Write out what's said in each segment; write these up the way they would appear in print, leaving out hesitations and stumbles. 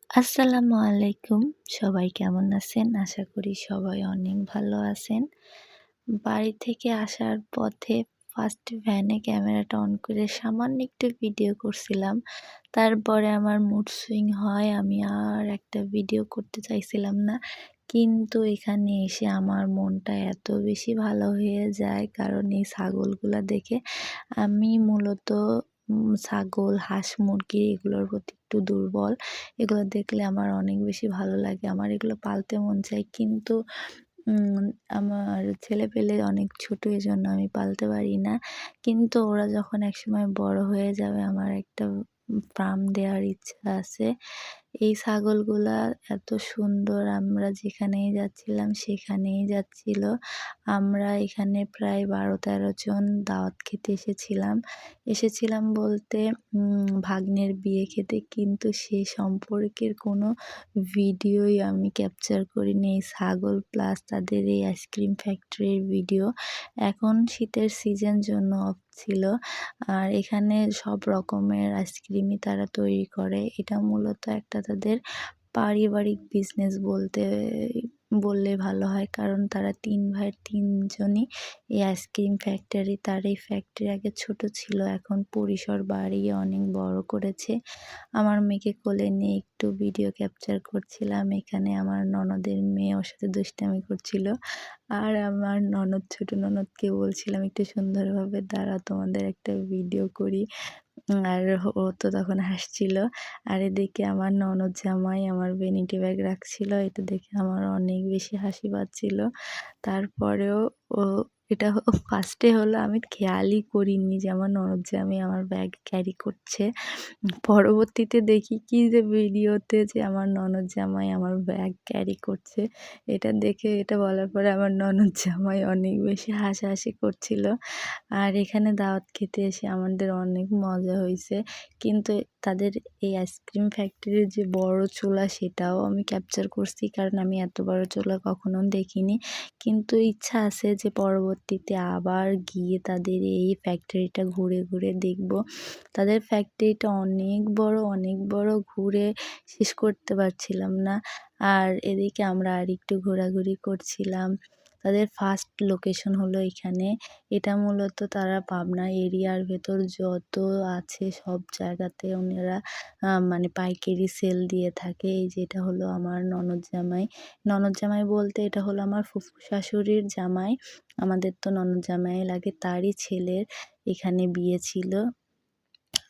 আসসালামু আলাইকুম। সবাই কেমন আছেন? আশা করি সবাই অনেক ভালো আছেন। বাড়ি থেকে আসার পথে ফার্স্ট ভ্যানে ক্যামেরাটা অন করে সামান্য একটু ভিডিও করছিলাম। তারপরে আমার মুড সুইং হয়। আমি আর একটা ভিডিও করতে চাইছিলাম না। কিন্তু এখানে এসে আমার মনটা এত বেশি ভালো হয়ে যায়, কারণ এই ছাগলগুলা দেখে আমি মূলত ছাগল, হাঁস, মুরগি এগুলোর প্রতি একটু দুর্বল। এগুলো দেখলে আমার অনেক বেশি ভালো লাগে। আমার এগুলো পালতে মন চায়, কিন্তু উম আমার ছেলেপেলে অনেক ছোট, এজন্য আমি পালতে পারি না। কিন্তু ওরা যখন একসময় বড় হয়ে যাবে, আমার একটা ফার্ম দেওয়ার ইচ্ছা আছে। এই ছাগলগুলা এত সুন্দর, আমরা যেখানেই যাচ্ছিলাম সেখানেই যাচ্ছিল। আমরা এখানে প্রায় ১২-১৩ জন দাওয়াত খেতে এসেছিলাম বলতে ভাগ্নের বিয়ে খেতে, কিন্তু সে সম্পর্কের কোনো ভিডিওই আমি ক্যাপচার করিনি। এই ছাগল প্লাস তাদের এই আইসক্রিম ফ্যাক্টরির ভিডিও। এখন শীতের সিজন জন্য অফ ছিল। আর এখানে সব রকমের আইসক্রিমই তারা তৈরি করে। এটা মূলত একটা তাদের পারিবারিক বিজনেস বললে ভালো হয়। কারণ তারা ৩ ভাইয়ের ৩ জনই এই আইসক্রিম ফ্যাক্টরি। তার এই ফ্যাক্টরি আগে ছোট ছিল, এখন পরিসর বাড়িয়ে অনেক বড় করেছে। আমার মেয়েকে কোলে নিয়ে একটু ভিডিও ক্যাপচার করছিলাম। এখানে আমার ননদের মেয়ে ওর সাথে দুষ্টামি করছিল। আর আমার ছোট ননদকে বলছিলাম, "একটু সুন্দরভাবে দাঁড়াও, তোমাদের একটা ভিডিও করি।" আর ও তো তখন হাসছিল। আর এদিকে আমার ননদ জামাই আমার ভ্যানিটি ব্যাগ রাখছিল। এটা দেখে আমার অনেক বেশি হাসি পাচ্ছিল। তারপরেও ও এটা ফার্স্টে হলো আমি খেয়ালই করিনি যে আমার ননদ জামাই আমার ব্যাগ ক্যারি করছে। পরবর্তীতে দেখি কি যে ভিডিওতে যে আমার ননদ জামাই আমার ব্যাগ ক্যারি করছে। এটা দেখে, এটা বলার পরে আমার ননদ জামাই অনেক বেশি হাসাহাসি করছিল। আর এখানে দাওয়াত খেতে এসে আমাদের অনেক মজা হইছে। কিন্তু তাদের এই আইসক্রিম ফ্যাক্টরির যে বড় চুলা, সেটাও আমি ক্যাপচার করছি, কারণ আমি এত বড় চুলা কখনো দেখিনি। কিন্তু ইচ্ছা আছে যে পরবর্তীতে আবার গিয়ে তাদের এই ফ্যাক্টরিটা ঘুরে ঘুরে দেখব। তাদের ফ্যাক্টরিটা অনেক বড়, ঘুরে শেষ করতে পারছিলাম না। আর এদিকে আমরা আরেকটু ঘোরাঘুরি করছিলাম। তাদের ফার্স্ট লোকেশন হলো এখানে। এটা মূলত তারা পাবনা এরিয়ার ভেতর যত আছে সব জায়গাতে ওনারা মানে পাইকারি সেল দিয়ে থাকে। এই যে এটা হলো আমার ননদ জামাই। ননদ জামাই বলতে এটা হলো আমার ফুফু শাশুড়ির জামাই। আমাদের তো ননদ জামাই লাগে, তারই ছেলের এখানে বিয়ে ছিল।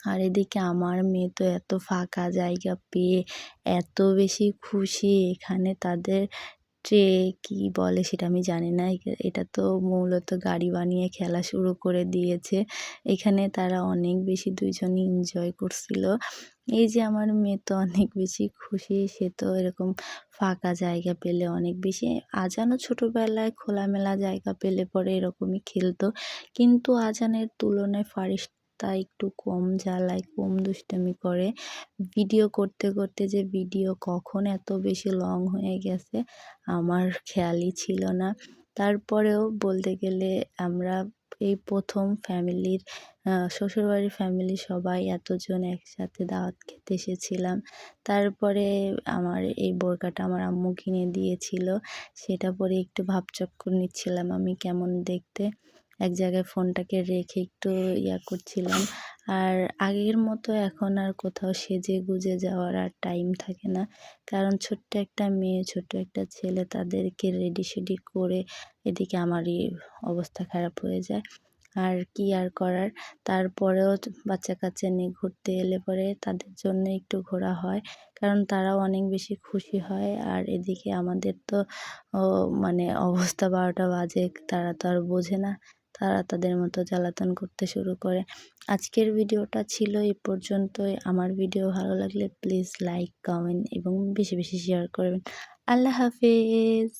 আর এদিকে আমার মেয়ে তো এত ফাঁকা জায়গা পেয়ে এত বেশি খুশি। এখানে তাদের ট্রে কি বলে সেটা আমি জানি না। এটা তো মূলত গাড়ি বানিয়ে খেলা শুরু করে দিয়েছে। এখানে তারা অনেক বেশি ২ জনই এনজয় করছিল। এই যে আমার মেয়ে তো অনেক বেশি খুশি। সে তো এরকম ফাঁকা জায়গা পেলে অনেক বেশি, আজানও ছোটোবেলায় খোলামেলা জায়গা পেলে পরে এরকমই খেলতো। কিন্তু আজানের তুলনায় ফারিস্তা একটু কম জ্বালায়, কম দুষ্টামি করে। ভিডিও করতে করতে যে ভিডিও কখন এত বেশি লং হয়ে গেছে আমার খেয়ালই ছিল না। তারপরেও বলতে গেলে আমরা এই প্রথম ফ্যামিলির শ্বশুরবাড়ির ফ্যামিলি সবাই এতজন একসাথে দাওয়াত খেতে এসেছিলাম। তারপরে আমার এই বোরকাটা আমার আম্মু কিনে দিয়েছিল। সেটা পরে একটু ভাবচক্কর নিচ্ছিলাম আমি কেমন দেখতে। এক জায়গায় ফোনটাকে রেখে একটু করছিলাম। আর আগের মতো এখন আর কোথাও সেজে গুজে যাওয়ার আর টাইম থাকে না। কারণ ছোট্ট একটা মেয়ে, ছোট্ট একটা ছেলে, তাদেরকে রেডি-সেডি করে এদিকে আমারই অবস্থা খারাপ হয়ে যায়। আর কি আর করার। তারপরেও বাচ্চা-কাচ্চা নিয়ে ঘুরতে এলে পরে তাদের জন্য একটু ঘোরা হয়। কারণ তারাও অনেক বেশি খুশি হয়। আর এদিকে আমাদের তো ও মানে অবস্থা ১২টা বাজে, তারা তো আর বোঝে না। তারা তাদের মতো জ্বালাতন করতে শুরু করে। আজকের ভিডিওটা ছিল এই পর্যন্তই। আমার ভিডিও ভালো লাগলে প্লিজ লাইক, কমেন্ট এবং বেশি বেশি শেয়ার করবেন। আল্লাহ হাফেজ।